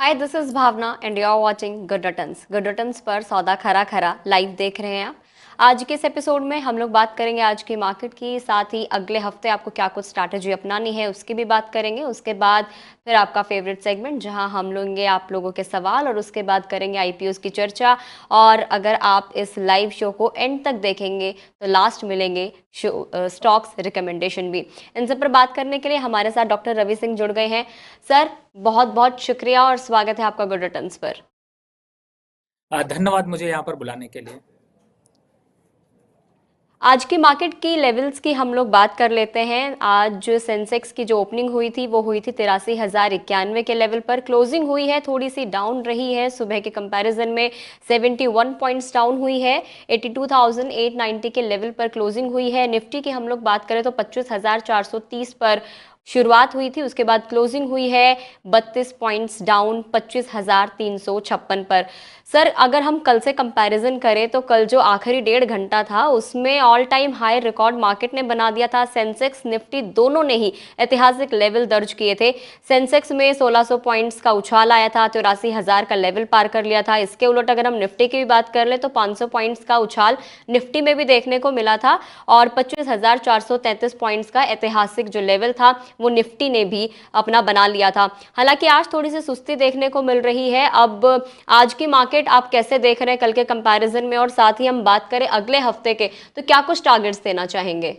Hi, this is Bhavna and you are watching Good Returns. Good Returns पर सौदा खरा खरा लाइव देख रहे हैं आप। आज के इस एपिसोड में हम लोग बात करेंगे आज की मार्केट की, साथ ही अगले हफ्ते आपको क्या कुछ स्ट्रैटेजी अपनानी है उसकी भी बात करेंगे। उसके बाद फिर आपका फेवरेट सेगमेंट जहां हम लेंगे आप लोगों के सवाल, और उसके बाद करेंगे आईपीओस की चर्चा। और अगर आप इस लाइव शो को एंड तक देखेंगे तो लास्ट मिलेंगे स्टॉक्स रिकमेंडेशन भी। इन सब पर बात करने के लिए हमारे साथ डॉक्टर रवि सिंह जुड़ गए हैं। सर, बहुत बहुत शुक्रिया और स्वागत है आपका गुड रिटर्न्स पर। धन्यवाद मुझे यहाँ पर बुलाने के लिए। आज की मार्केट की लेवल्स की हम लोग बात कर लेते हैं। आज जो सेंसेक्स की जो ओपनिंग हुई थी वो हुई थी 83,091 के लेवल पर। क्लोजिंग हुई है थोड़ी सी डाउन रही है, सुबह के कंपैरिजन में 71 पॉइंट्स डाउन हुई है। 82,890 के लेवल पर क्लोजिंग हुई है। निफ्टी की हम लोग बात करें तो 25,430 पर शुरुआत हुई थी, उसके बाद क्लोजिंग हुई है 32 पॉइंट्स डाउन 25,356 पर। सर, अगर हम कल से कंपैरिजन करें तो कल जो आखिरी 1.5 घंटा था उसमें all time high record market ने बना दिया था। सेंसेक्स निफ्टी दोनों ने ही ऐतिहासिक लेवल दर्ज किए थे। सेंसेक्स में 1600 पॉइंट्स का उछाल आया था, 83,000 का लेवल पार कर लिया था। इसके उलट अगर हम निफ्टी की भी बात कर ले तो 500 पॉइंट्स का उछाल निफ्टी में भी देखने को मिला था, और 25,433 पॉइंट्स का ऐतिहासिक जो लेवल था वो निफ्टी ने भी अपना बना लिया था। हालांकि आज थोड़ी सी सुस्ती देखने को मिल रही है। अब आज की मार्केट आप कैसे देख रहे हैं कल के कंपैरिजन में, और साथ ही हम बात करें अगले हफ्ते के तो क्या कुछ टारगेट्स देना चाहेंगे?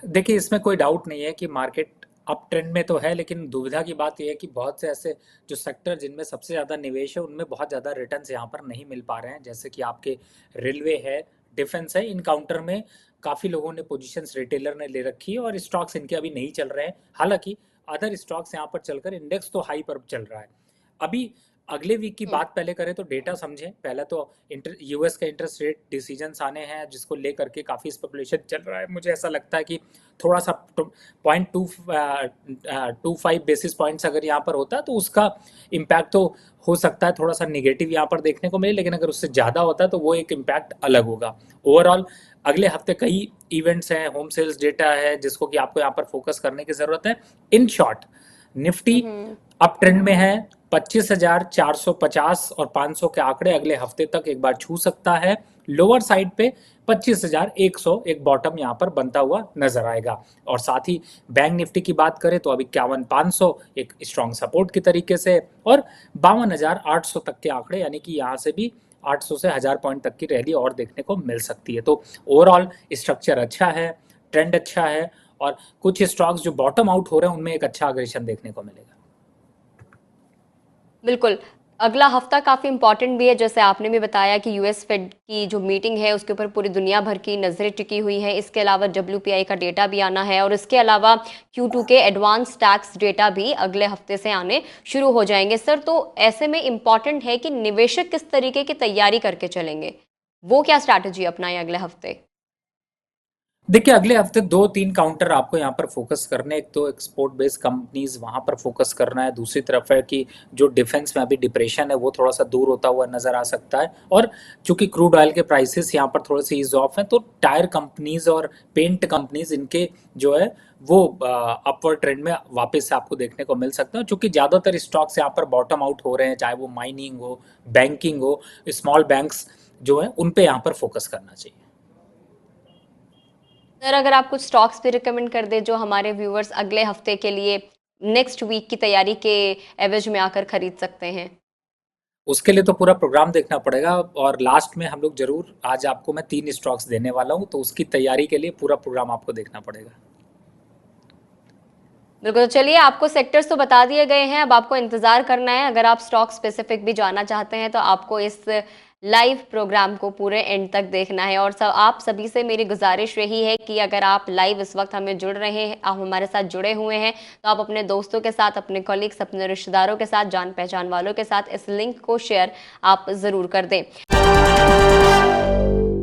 देखिए, इसमें कोई डाउट नहीं है कि मार्केट अप ट्रेंड में तो है, लेकिन दुविधा की बात यह है कि बहुत से ऐसे जो सेक्टर जिनमें सबसे ज़्यादा निवेश है उनमें बहुत ज़्यादा रिटर्न्स यहाँ पर नहीं मिल पा रहे हैं। जैसे कि आपके रेलवे है, डिफेंस है, इन काउंटर में काफ़ी लोगों ने पोजीशंस रिटेलर ने ले रखी है और स्टॉक्स इनके अभी नहीं चल रहे हैं। हालांकि अदर स्टॉक्स यहाँ पर चलकर इंडेक्स तो हाई पर चल रहा है। अभी अगले वीक की बात पहले करें तो डेटा समझें। पहले तो यूएस का इंटरेस्ट रेट डिसीजंस आने हैं जिसको लेकर के काफ़ी स्पेकुलेशन चल रहा है। मुझे ऐसा लगता है कि थोड़ा सा 0.25 बेसिस पॉइंट्स अगर यहाँ पर होता है तो उसका इम्पैक्ट तो हो सकता है थोड़ा सा निगेटिव यहाँ पर देखने को मिले, लेकिन अगर उससे ज़्यादा होता है तो वो एक इम्पैक्ट अलग होगा। ओवरऑल अगले हफ्ते कई इवेंट्स हैं, होम सेल्स डेटा है जिसको कि आपको यहाँ पर फोकस करने की ज़रूरत है। In short, Nifty hmm. Up trend में है। 25,450 और 500 के आंकड़े अगले हफ्ते तक एक बार छू सकता है। लोअर साइड पे 25,100 एक बॉटम यहाँ पर बनता हुआ नजर आएगा। और साथ ही बैंक निफ्टी की बात करें तो अभी 51,500 एक स्ट्रॉन्ग सपोर्ट की तरीके से, और 52,800 तक के आंकड़े, यानी कि यहाँ से भी 800 से 1000 पॉइंट तक की रैली और देखने को मिल सकती है। तो ओवरऑल स्ट्रक्चर अच्छा है, ट्रेंड अच्छा है, और कुछ स्टॉक्स जो बॉटम आउट हो रहे हैं उनमें एक अच्छा अग्रेशन देखने को मिलेगा। बिल्कुल। अगला हफ्ता काफ़ी इंपॉर्टेंट भी है, जैसे आपने भी बताया कि यूएस फेड की जो मीटिंग है उसके ऊपर पूरी दुनिया भर की नज़रें टिकी हुई हैं। इसके अलावा डब्ल्यूपीआई का डेटा भी आना है, और इसके अलावा Q2 के एडवांस टैक्स डेटा भी अगले हफ्ते से आने शुरू हो जाएंगे। सर, तो ऐसे में इंपॉर्टेंट है कि निवेशक किस तरीके की तैयारी करके चलेंगे, वो क्या स्ट्रैटेजी अपनाएं अगले हफ्ते? देखिए, अगले हफ्ते 2-3 काउंटर आपको यहाँ पर फोकस करने, एक तो एक्सपोर्ट बेस्ड कंपनीज वहाँ पर फोकस करना है। दूसरी तरफ है कि जो डिफेंस में अभी डिप्रेशन है वो थोड़ा सा दूर होता हुआ नजर आ सकता है। और चूंकि क्रूड ऑयल के प्राइसेस यहाँ पर थोड़े से ईज ऑफ हैं तो टायर कंपनीज और पेंट कंपनीज इनके जो है वो अपवर्ड ट्रेंड में वापस से आपको देखने को मिल सकते हैं। चूंकि ज़्यादातर स्टॉक्स यहाँ पर बॉटम आउट हो रहे हैं, चाहे वो माइनिंग हो, बैंकिंग हो, स्मॉल बैंक्स जो है उन पे यहाँ पर फोकस करना चाहिए। सर, अगर आप कुछ स्टॉक्स भी रिकमेंड कर दें जो हमारे व्यूअर्स अगले हफ्ते के लिए नेक्स्ट वीक की तैयारी के एवज में आकर खरीद सकते हैं। उसके लिए तो पूरा प्रोग्राम देखना पड़ेगा, और लास्ट में हम लोग जरूर आज आपको मैं 3 स्टॉक्स देने वाला हूँ, तो उसकी तैयारी के लिए पूरा प्रोग्राम आपको देखना पड़ेगा। बिल्कुल, तो चलिए, आपको सेक्टर्स तो बता दिए गए हैं, अब आपको इंतजार करना है। अगर आप स्टॉक स्पेसिफिक भी जानना चाहते हैं तो आपको इस लाइव प्रोग्राम को पूरे एंड तक देखना है। और सब आप सभी से मेरी गुजारिश रही है कि अगर आप लाइव इस वक्त हमें जुड़ रहे हैं, आप हमारे साथ जुड़े हुए हैं, तो आप अपने दोस्तों के साथ, अपने कलीग्स, अपने रिश्तेदारों के साथ, जान पहचान वालों के साथ इस लिंक को शेयर आप ज़रूर कर दें।